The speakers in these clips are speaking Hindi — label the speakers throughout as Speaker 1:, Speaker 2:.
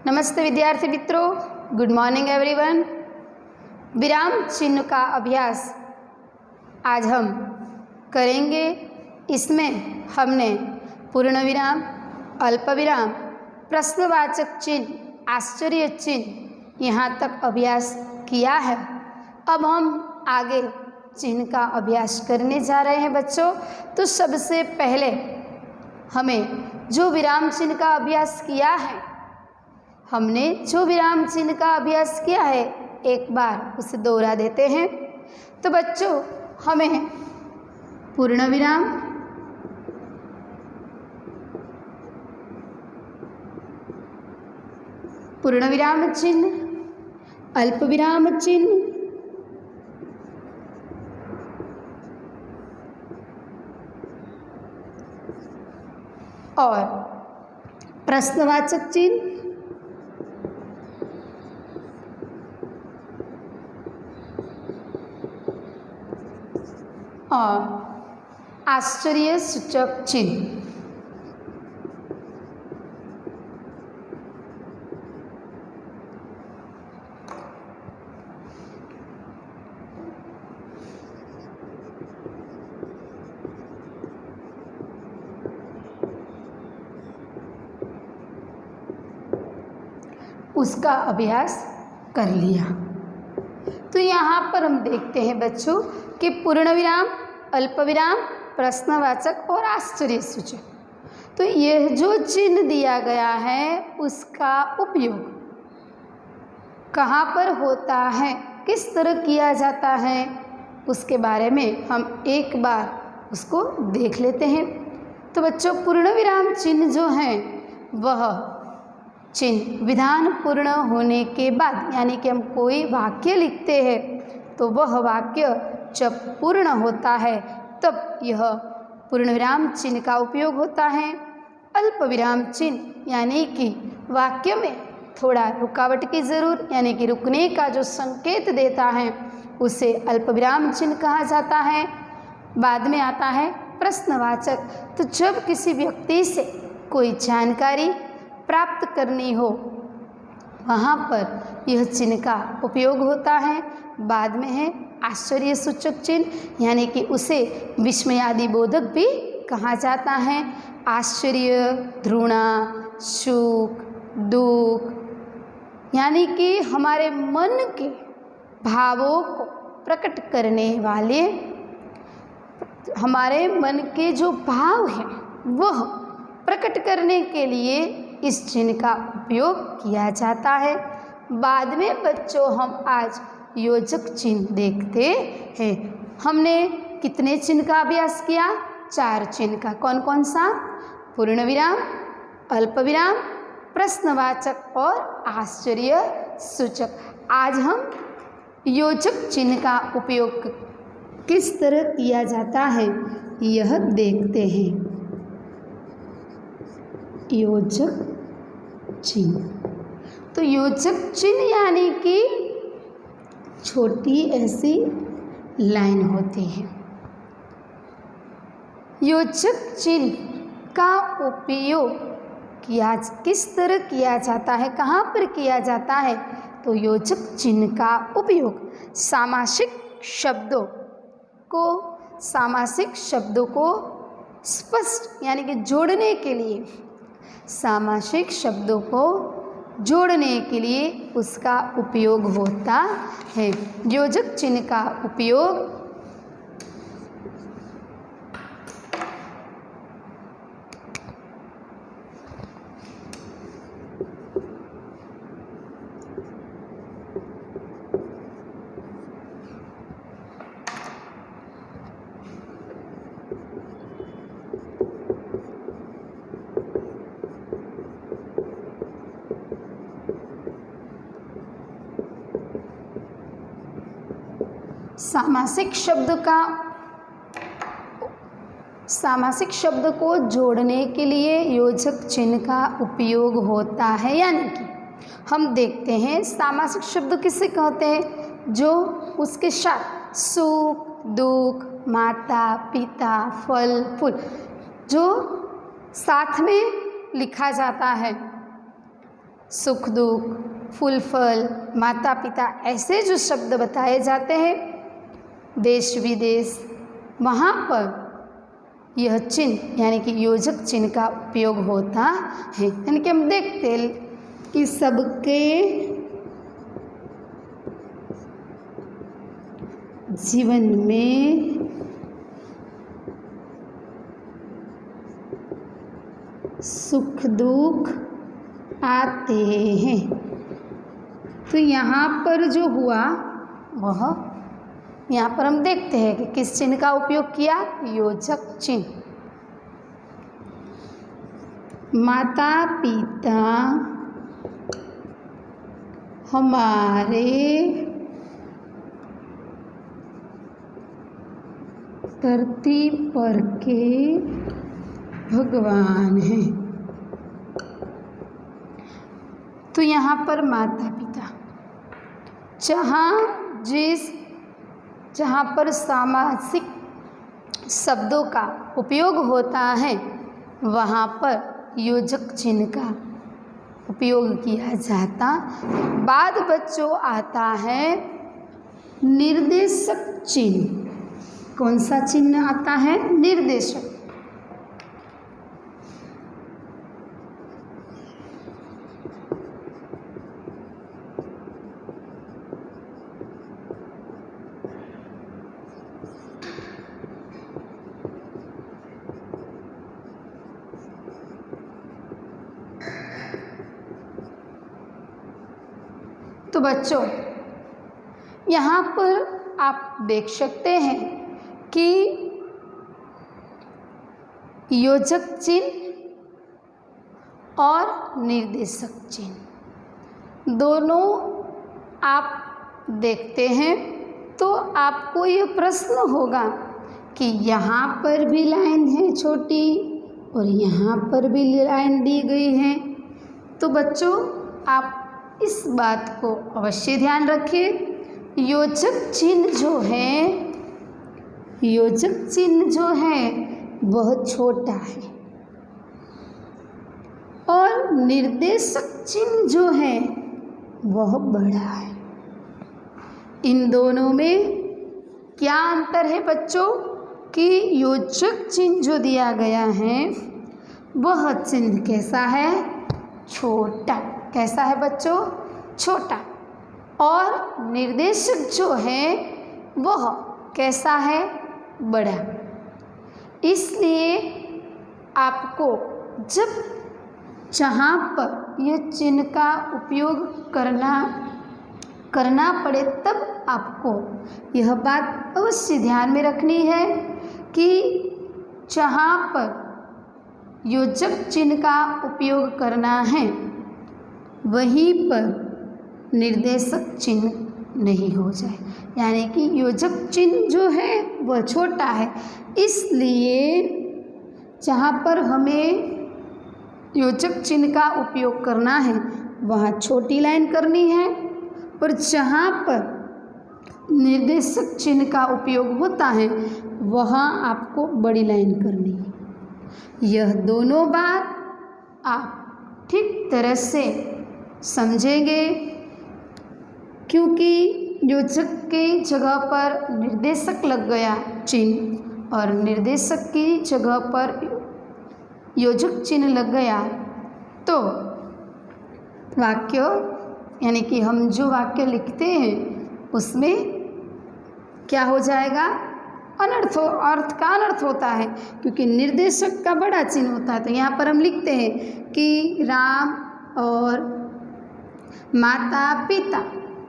Speaker 1: नमस्ते विद्यार्थी मित्रों, गुड मॉर्निंग एवरीवन। विराम चिन्ह का अभ्यास आज हम करेंगे। इसमें हमने पूर्ण विराम, अल्प विराम, प्रश्नवाचक चिन्ह, आश्चर्य चिन्ह यहाँ तक अभ्यास किया है। अब हम आगे चिन्ह का अभ्यास करने जा रहे हैं बच्चों। तो सबसे पहले हमें जो विराम चिन्ह का अभ्यास किया है, एक बार उसे दोहरा देते हैं। तो बच्चों, हमें पूर्ण विराम, पूर्ण विराम चिन्ह, अल्प विराम चिन्ह और प्रश्नवाचक चिन्ह और आश्चर्य सूचक चिन्ह। उसका अभ्यास कर लिया। तो यहाँ पर हम देखते हैं बच्चों कि पूर्ण विराम, अल्प विराम, प्रश्नवाचक और आश्चर्य सूचक। तो यह जो चिन्ह दिया गया है उसका उपयोग कहाँ पर होता है, किस तरह किया जाता है, उसके बारे में हम एक बार उसको देख लेते हैं। तो बच्चों, पूर्ण विराम चिन्ह जो है वह चिन्ह विधान पूर्ण होने के बाद, यानी कि हम कोई वाक्य लिखते हैं तो वह वाक्य जब पूर्ण होता है तब यह पूर्ण विराम चिन्ह का उपयोग होता है। अल्प विराम चिन्ह यानी कि वाक्य में थोड़ा रुकावट की ज़रूर, यानी कि रुकने का जो संकेत देता है उसे अल्प विराम चिन्ह कहा जाता है। बाद में आता है प्रश्नवाचक। तो जब किसी व्यक्ति से कोई जानकारी प्राप्त करनी हो वहाँ पर यह चिन्ह का उपयोग होता है। बाद में है आश्चर्य सूचक चिन्ह, यानी कि उसे विस्मयादि बोधक भी कहा जाता है। आश्चर्य, घृणा, सुख, दुख, यानी कि हमारे मन के भावों को प्रकट करने वाले, हमारे मन के जो भाव हैं वह प्रकट करने के लिए इस चिन्ह का उपयोग किया जाता है। बाद में बच्चों हम आज योजक चिन्ह देखते हैं। हमने कितने चिन्ह का अभ्यास किया? 4 चिन्ह का। कौन कौन सा? पूर्ण विराम, अल्प विराम, प्रश्नवाचक और आश्चर्य सूचक। आज हम योजक चिन्ह का उपयोग किस तरह किया जाता है यह देखते हैं। योजक चिन्ह, तो योजक चिन्ह यानी कि छोटी ऐसी लाइन होती है। योजक चिन्ह का उपयोग किस तरह किया जाता है, कहाँ पर किया जाता है? तो योजक चिन्ह का उपयोग सामासिक शब्दों को स्पष्ट, यानी कि जोड़ने के लिए, सामासिक शब्दों को जोड़ने के लिए उसका उपयोग होता है। योजक चिन्ह का उपयोग सामासिक शब्द को जोड़ने के लिए योजक चिन्ह का उपयोग होता है। यानी कि हम देखते हैं सामासिक शब्द किसे कहते हैं? जो उसके साथ सुख, दुख, माता, पिता, फल, फूल जो साथ में लिखा जाता है सुख दुख, फूल फल, माता पिता, ऐसे जो शब्द बताए जाते हैं देश विदेश, वहाँ पर यह चिन्ह यानी कि योजक चिन्ह का उपयोग होता है। यानी कि हम देखते हैं कि सबके जीवन में सुख दुख आते हैं। तो यहाँ पर जो हुआ वह यहाँ पर हम देखते हैं कि किस चिन्ह का उपयोग किया, योजक चिन्ह। माता पिता हमारे धरती पर के भगवान हैं। तो यहाँ पर माता पिता, जहाँ पर सामासिक शब्दों का उपयोग होता है वहाँ पर योजक चिन्ह का उपयोग किया जाता। बाद बच्चों आता है निर्देशक चिन्ह। कौन सा चिन्ह आता है? निर्देशक। तो बच्चों यहाँ पर आप देख सकते हैं कि योजक चिन्ह और निर्देशक चिन्ह दोनों आप देखते हैं तो आपको ये प्रश्न होगा कि यहाँ पर भी लाइन है छोटी और यहाँ पर भी लाइन दी गई है। तो बच्चों आप इस बात को अवश्य ध्यान रखिए, योजक चिन्ह जो है वह छोटा है और निर्देशक चिन्ह जो है वह बड़ा है। इन दोनों में क्या अंतर है बच्चों कि योजक चिन्ह जो दिया गया है वह चिन्ह कैसा है? छोटा। कैसा है बच्चों? छोटा। और निर्देशक जो है वह कैसा है? बड़ा। इसलिए आपको जहाँ पर यह चिन्ह का उपयोग करना पड़े तब आपको यह बात अवश्य ध्यान में रखनी है कि जहाँ पर योजक चिन्ह का उपयोग करना है वहीं पर निर्देशक चिन्ह नहीं हो जाए, यानी कि योजक चिन्ह जो है वह छोटा है। इसलिए जहाँ पर हमें योजक चिन्ह का उपयोग करना है वहाँ छोटी लाइन करनी है और जहाँ पर निर्देशक चिन्ह का उपयोग होता है वहाँ आपको बड़ी लाइन करनी है। यह दोनों बात आप ठीक तरह से समझेंगे क्योंकि योजक की जगह पर निर्देशक लग गया चिन्ह और निर्देशक की जगह पर योजक चिन्ह लग गया तो वाक्य यानी कि हम जो वाक्य लिखते हैं उसमें क्या हो जाएगा? अर्थ का अनर्थ होता है क्योंकि निर्देशक का बड़ा चिन्ह होता है। तो यहाँ पर हम लिखते हैं कि राम और माता पिता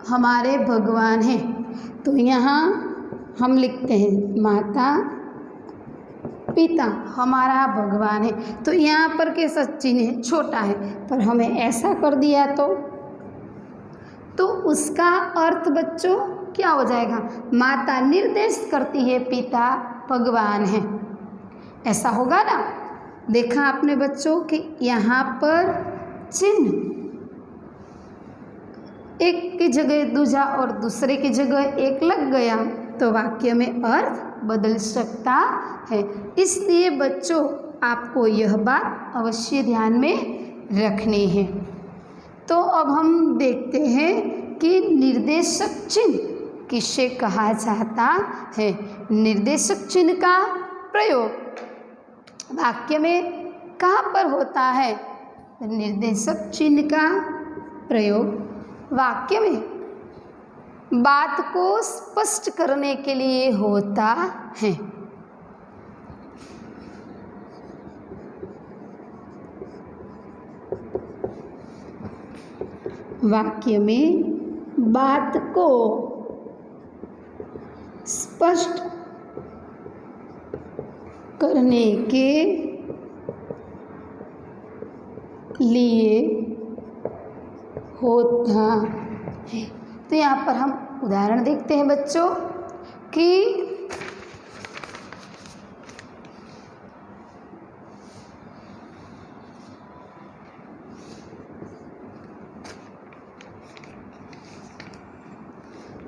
Speaker 1: हमारे भगवान हैं। तो यहाँ हम लिखते हैं माता पिता हमारा भगवान है। तो यहाँ पर कैसा चिन्ह है? छोटा है। पर हमें ऐसा कर दिया तो उसका अर्थ बच्चों क्या हो जाएगा? माता निर्देश करती है, पिता भगवान है, ऐसा होगा ना। देखा आपने बच्चों कि यहाँ पर चिन्ह एक की जगह दूजा और दूसरे की जगह एक लग गया तो वाक्य में अर्थ बदल सकता है। इसलिए बच्चों आपको यह बात अवश्य ध्यान में रखनी है। तो अब हम देखते हैं कि निर्देशक चिन्ह किसे कहा जाता है। निर्देशक चिन्ह का प्रयोग वाक्य में कहाँ पर होता है? निर्देशक चिन्ह का प्रयोग वाक्य में बात को स्पष्ट करने के लिए होता है। वाक्य में बात को स्पष्ट करने के लिए होता है। तो यहाँ पर हम उदाहरण देखते हैं बच्चों कि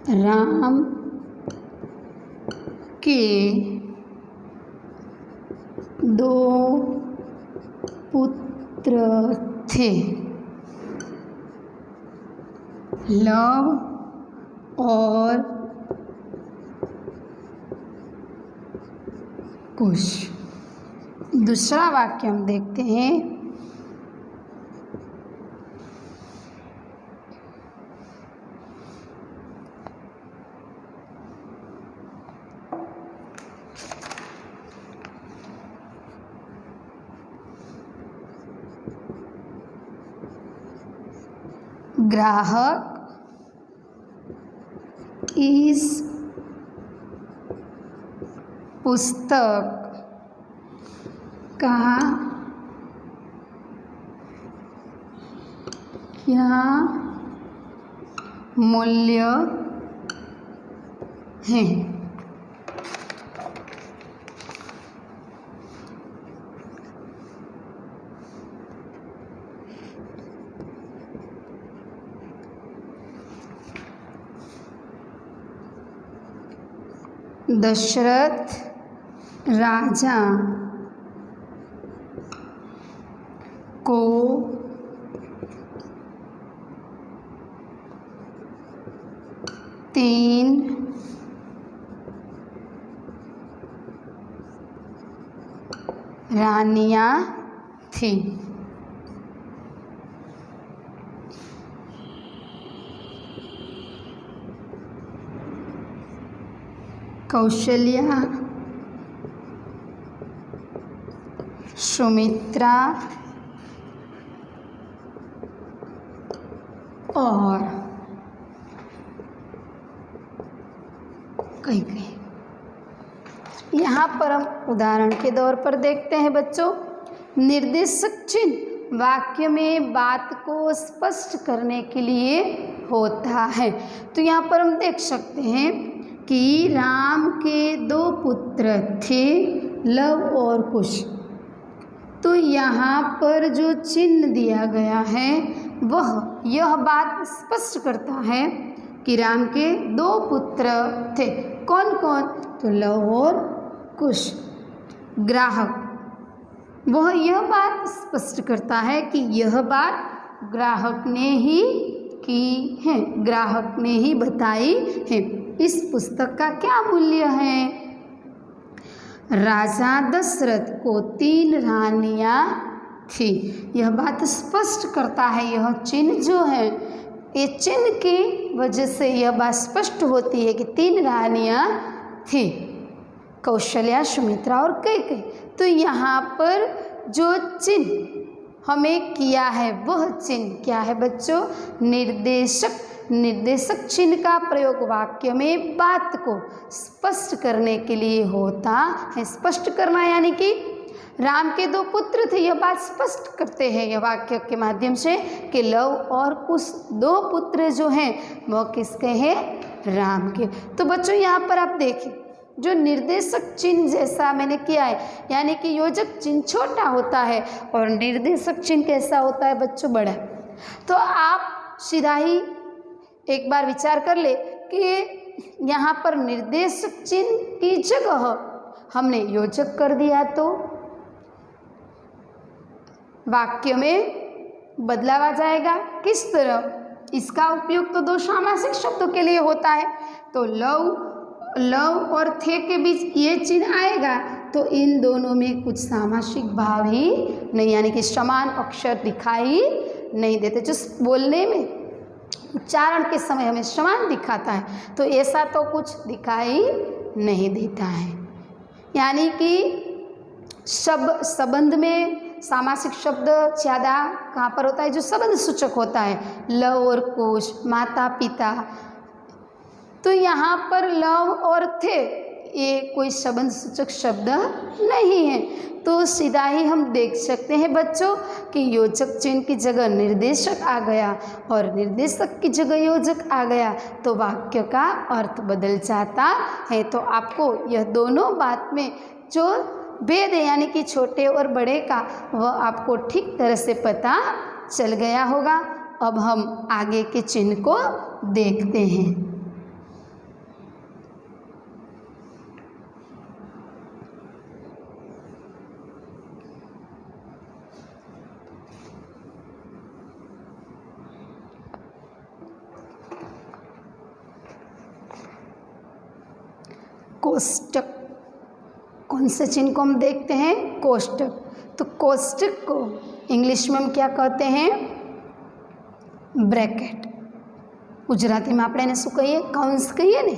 Speaker 1: राम के 2 पुत्र थे, लव और कुश। दूसरा वाक्य हम देखते हैं, ग्राहक इस पुस्तक का क्या मूल्य है? दशरथ राजा को तीन रानियां थीं। कौशल्या, सुमित्रा और कैकेयी। यहाँ पर हम उदाहरण के तौर पर देखते हैं बच्चों, निर्देशक चिन्ह वाक्य में बात को स्पष्ट करने के लिए होता है। तो यहाँ पर हम देख सकते हैं कि राम के 2 पुत्र थे, लव और कुश। तो यहाँ पर जो चिन्ह दिया गया है वह यह बात स्पष्ट करता है कि राम के 2 पुत्र थे। कौन कौन? तो लव और कुश। ग्राहक वह यह बात स्पष्ट करता है कि यह बात ग्राहक ने ही की है, ग्राहक ने ही बताई है। इस पुस्तक का क्या मूल्य है? राजा दशरथ को 3 रानियां थी। यह बात स्पष्ट करता है, यह चिन्ह जो है, ये चिन्ह की वजह से यह बात स्पष्ट होती है कि 3 रानियां थी, कौशल्या, सुमित्रा और कैकेयी। तो यहाँ पर जो चिन्ह हमें किया है वह चिन्ह क्या है बच्चों? निर्देशक चिन्ह का प्रयोग वाक्य में बात को स्पष्ट करने के लिए होता है। स्पष्ट करना यानी कि राम के 2 पुत्र थे, यह बात स्पष्ट करते हैं यह वाक्य के माध्यम से कि लव और कुश 2 पुत्र जो हैं वह किसके हैं? राम के। तो बच्चों यहाँ पर आप देखिए, जो निर्देशक चिन्ह जैसा मैंने किया है, यानी कि योजक चिन्ह छोटा होता है और निर्देशक चिन्ह कैसा होता है बच्चों? बड़ा। तो आप सीधा ही एक बार विचार कर ले कि यहाँ पर निर्देशक चिन्ह की जगह हमने योजक कर दिया तो वाक्य में बदलावा जाएगा। किस तरह? इसका उपयोग तो दो सामासिक शब्दों के लिए होता है, तो लव और थे के बीच ये चिन्ह आएगा तो इन दोनों में कुछ सामासिक भाव ही नहीं, यानी कि समान अक्षर दिखाई नहीं देते, जो बोलने में उच्चारण के समय हमें समान दिखाता है, तो ऐसा तो कुछ दिखाई नहीं देता है। यानी कि संबंध में सामासिक शब्द ज़्यादा कहाँ पर होता है? जो संबंध सूचक होता है, लव और कुश, माता पिता। तो यहाँ पर लव और थे ये कोई संबंध सूचक शब्द नहीं है, तो सीधा ही हम देख सकते हैं बच्चों कि योजक चिन्ह की जगह निर्देशक आ गया और निर्देशक की जगह योजक आ गया तो वाक्य का अर्थ बदल जाता है। तो आपको यह दोनों बात में जो भेद है, यानी कि छोटे और बड़े का, वह आपको ठीक तरह से पता चल गया होगा। अब हम आगे के चिन्ह को देखते हैं। कोष्टक, कौन से चिन्ह को हम देखते हैं? कोष्टक। तो कोष्टक को इंग्लिश में हम क्या कहते हैं? ब्रैकेट। गुजराती में આપણે એને શું કહીએ? કૌંસ કહીએ ને,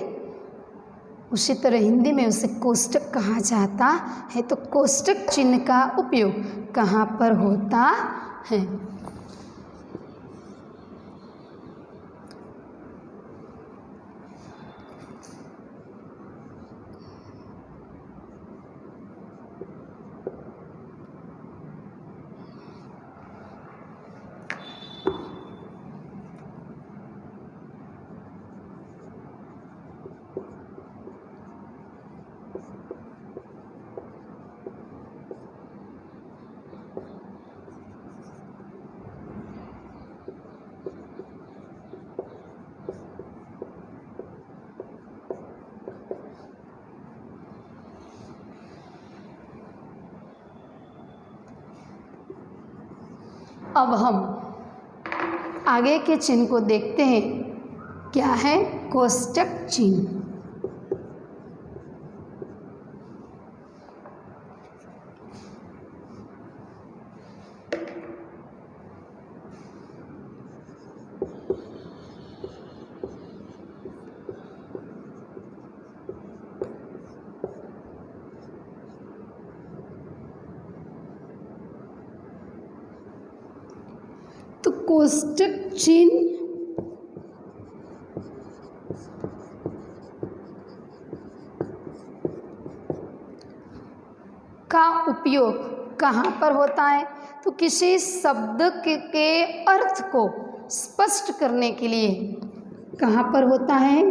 Speaker 1: उसी तरह हिंदी में उसे कोष्टक कहा जाता है। तो कोष्टक चिन्ह का उपयोग कहाँ पर होता है? अब हम आगे के चिन्ह को देखते हैं। क्या है? कोष्टक चिन्ह। तो कोष्टक चिन्ह का उपयोग कहाँ पर होता है? तो किसी शब्द के अर्थ को स्पष्ट करने के लिए कहाँ पर होता है?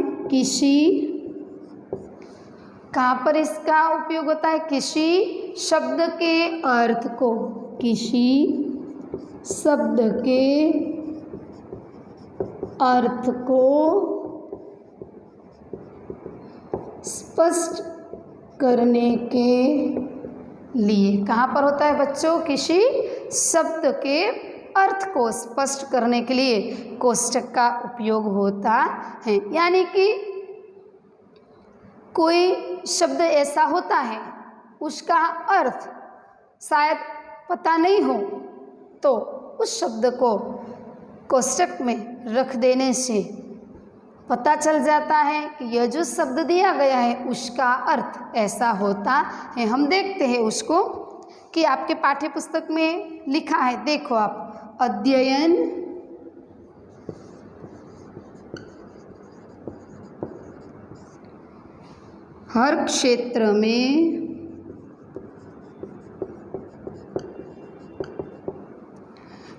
Speaker 1: कहाँ पर इसका उपयोग होता है? किसी शब्द के अर्थ को, किसी शब्द के अर्थ को स्पष्ट करने के लिए कहाँ पर होता है बच्चों? किसी शब्द के अर्थ को स्पष्ट करने के लिए कोष्टक का उपयोग होता है। यानी कि कोई शब्द ऐसा होता है उसका अर्थ शायद पता नहीं हो, तो उस शब्द को कोष्टक में रख देने से पता चल जाता है कि यह जो शब्द दिया गया है उसका अर्थ ऐसा होता है। हम देखते हैं उसको कि आपके पाठ्य पुस्तक में लिखा है, देखो आप, अध्ययन हर क्षेत्र में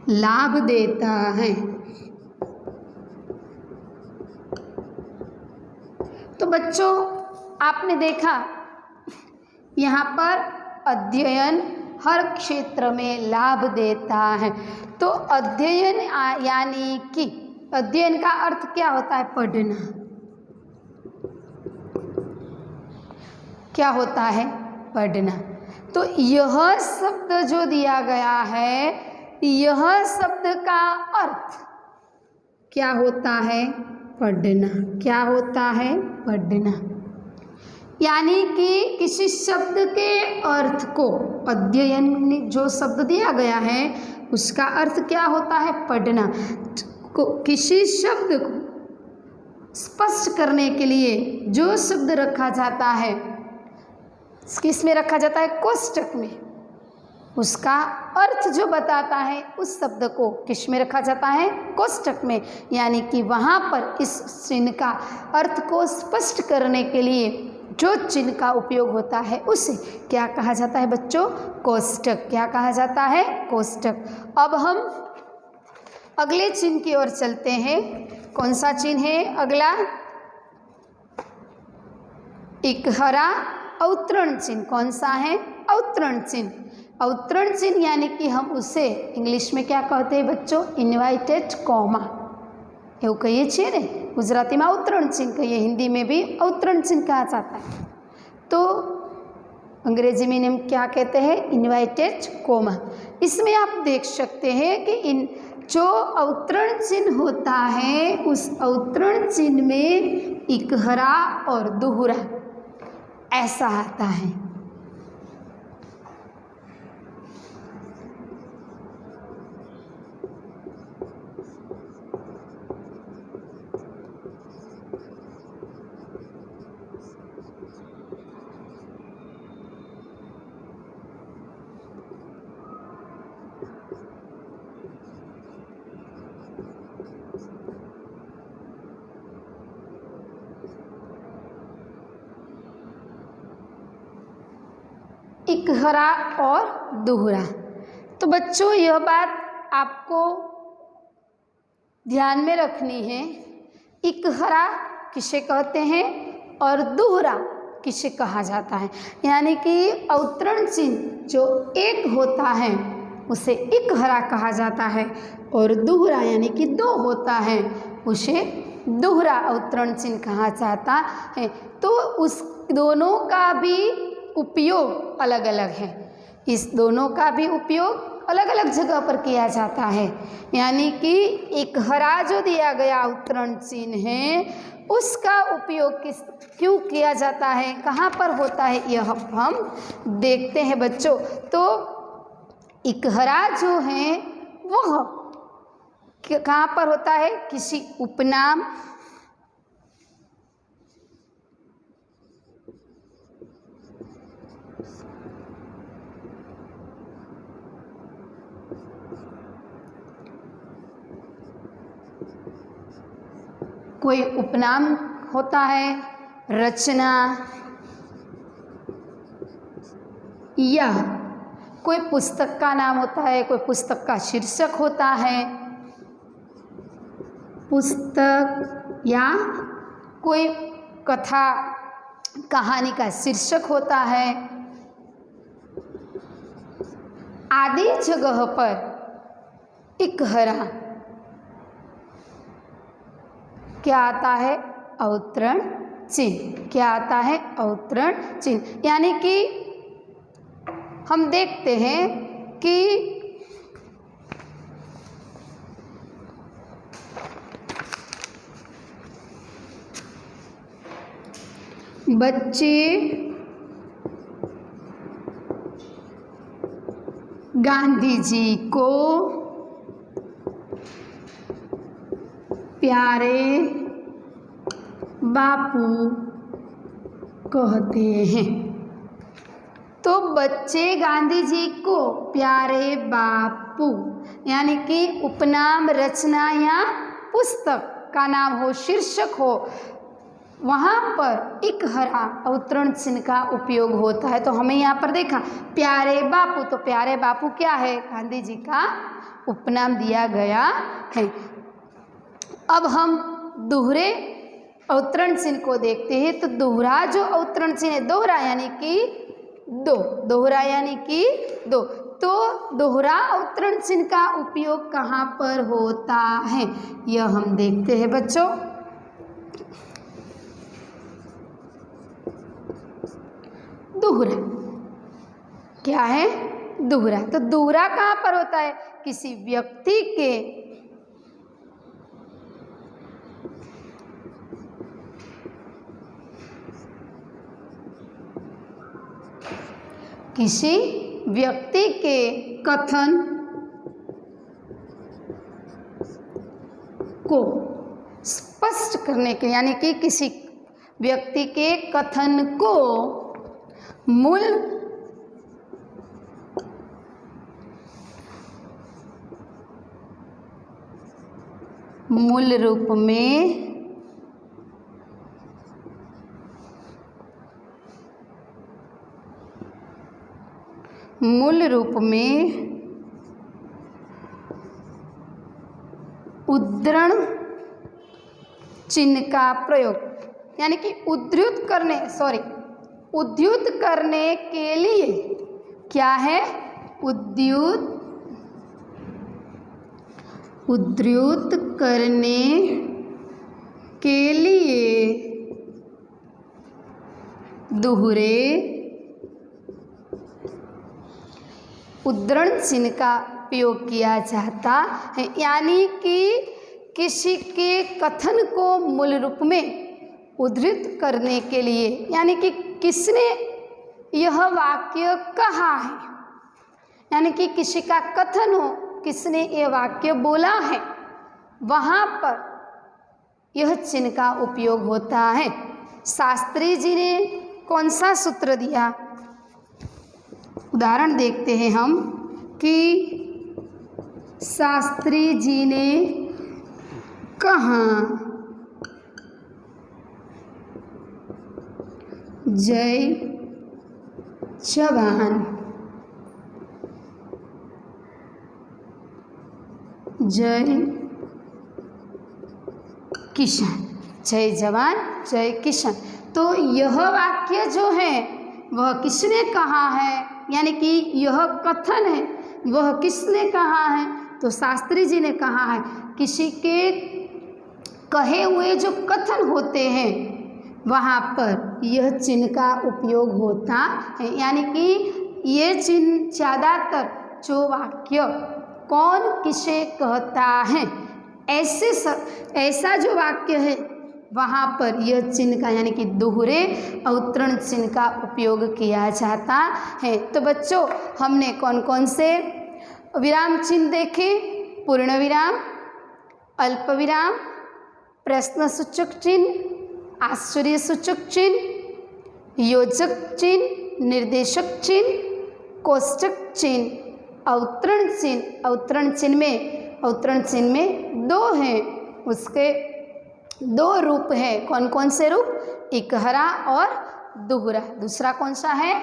Speaker 1: लाभ देता है। तो बच्चों आपने देखा यहाँ पर अध्ययन हर क्षेत्र में लाभ देता है। तो अध्ययन यानी कि अध्ययन का अर्थ क्या होता है? पढ़ना। क्या होता है? पढ़ना। तो यह शब्द जो दिया गया है यह शब्द का अर्थ क्या होता है? पढ़ना। क्या होता है? पढ़ना। यानी कि किसी शब्द के अर्थ को, अध्ययन जो शब्द दिया गया है उसका अर्थ क्या होता है? पढ़ना। किसी शब्द को स्पष्ट करने के लिए जो शब्द रखा जाता है, किस में रखा जाता है? कोष्टक में। उसका अर्थ जो बताता है उस शब्द को किस में रखा जाता है? कोष्टक में। यानी कि वहाँ पर इस चिन्ह का अर्थ को स्पष्ट करने के लिए जो चिन्ह का उपयोग होता है उसे क्या कहा जाता है बच्चों? कोष्टक। क्या कहा जाता है? कोष्टक। अब हम अगले चिन्ह की ओर चलते हैं। कौन सा चिन्ह है अगला? इकहरा अवतरण चिन्ह। कौन सा है? अवतरण चिन्ह। अवतरण चिन्ह यानी कि हम उसे इंग्लिश में क्या कहते हैं बच्चों? Invited comma. એવું કહીએ છીએ ને, ગુજરાતીમાં અવતરણ ચિહ્ન કહીએ, हिंदी में भी अवतरण चिन्ह कहा जाता है। तो अंग्रेजी में हम क्या कहते हैं? Invited comma. इसमें आप देख सकते हैं कि इन जो अवतरण चिन्ह होता है उस अवतरण चिन्ह में इकहरा और दोहरा ऐसा आता है। इकहरा और दोहरा। तो बच्चों यह बात आपको ध्यान में रखनी है। इकहरा किसे कहते हैं और दोहरा किसे कहा जाता है? यानी कि अवतरण चिन्ह जो एक होता है उसे इकहरा कहा जाता है और दोहरा यानी कि दो होता है उसे दोहरा अवतरण चिन्ह कहा जाता है। तो उस दोनों का भी उपयोग अलग अलग है। इस दोनों का भी उपयोग अलग अलग जगह पर किया जाता है। यानी कि इकहरा जो दिया गया अवतरण चिन्ह है उसका उपयोग क्यों किया जाता है, कहाँ पर होता है, यह हम देखते हैं बच्चों। तो इकहरा जो है वह कहाँ पर होता है? किसी उपनाम, कोई उपनाम होता है, रचना, या कोई पुस्तक का नाम होता है, कोई पुस्तक का शीर्षक होता है, पुस्तक या कोई कथा कहानी का शीर्षक होता है। आदि जगह पर इकहरा क्या आता है? अवतरण चिन्ह। क्या आता है? अवतरण चिन्ह। यानी कि हम देखते हैं कि बच्चे गांधी जी को प्यारे बापू कहते हैं। तो बच्चे गांधी जी को प्यारे बापू यानी कि उपनाम, रचना या पुस्तक का नाम हो, शीर्षक हो, वहाँ पर इकहरा अवतरण चिन्ह का उपयोग होता है। तो हमें यहाँ पर देखा प्यारे बापू, तो प्यारे बापू क्या है? गांधी जी का उपनाम दिया गया है। अब हम दोहरे अवतरण चिन्ह को देखते हैं। तो दोहरा जो अवतरण चिन्ह है, दोहरा यानी कि दो, दोहरा यानी कि दो। तो दोहरा अवतरण चिन्ह का उपयोग कहाँ पर होता है यह हम देखते हैं बच्चों। दोहरा क्या है? दोहरा। तो दोहरा कहाँ पर होता है? किसी व्यक्ति के कथन को स्पष्ट करने के, यानी कि किसी व्यक्ति के कथन को मूल रूप में उद्धरण चिन्ह का प्रयोग, यानी कि उद्धृत करने के लिए क्या है? उद्धृत करने के लिए दोहरे उद्धरण चिन्ह का उपयोग किया जाता है। यानी कि किसी के कथन को मूल रूप में उद्धृत करने के लिए, यानी कि किसने यह वाक्य कहा है, यानी कि किसी का कथन हो, किसने यह वाक्य बोला है, वहाँ पर यह चिन्ह का उपयोग होता है। शास्त्री जी ने कौन सा सूत्र दिया? उदाहरण देखते हैं हम कि शास्त्री जी ने कहा, जय जवान जय किसान, जय जवान जय किसान। तो यह वाक्य जो है वह किसने कहा है, यानी कि यह कथन है वह किसने कहा है? तो शास्त्री जी ने कहा है। किसी के कहे हुए जो कथन होते हैं वहाँ पर यह चिन्ह का उपयोग होता है, यानी कि ये चिन्ह ज़्यादातर जो वाक्य कौन किसे कहता है, ऐसा जो वाक्य है वहाँ पर यह चिन्ह का, यानी कि दोहरे अवतरण चिन्ह का उपयोग किया जाता है। तो बच्चों, हमने कौन कौन से विराम चिन्ह देखे? पूर्ण विराम, अल्प विराम, प्रश्नसूचक चिन्ह, आश्चर्यसूचक चिन्ह, योजक चिन्ह, निर्देशक चिन्ह, कोष्टक चिन्ह, अवतरण चिन्ह। अवतरण चिन्ह में दो हैं, उसके दो रूप हैं। कौन कौन से रूप? इकहरा और दोहरा। दूसरा कौन सा है?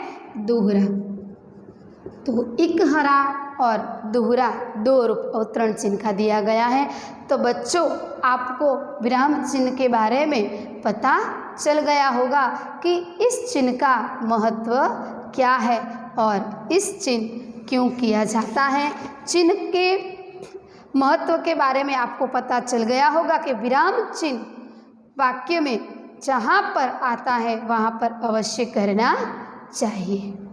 Speaker 1: दोहरा। तो इकहरा और दोहरा दो रूप अवतरण चिन्ह का दिया गया है। तो बच्चों, आपको विराम चिन्ह के बारे में पता चल गया होगा कि इस चिन्ह का महत्व क्या है और इस चिन्ह क्यों किया जाता है। चिन्ह के महत्व के बारे में आपको पता चल गया होगा कि विराम चिन्ह वाक्य में जहाँ पर आता है वहाँ पर अवश्य करना चाहिए।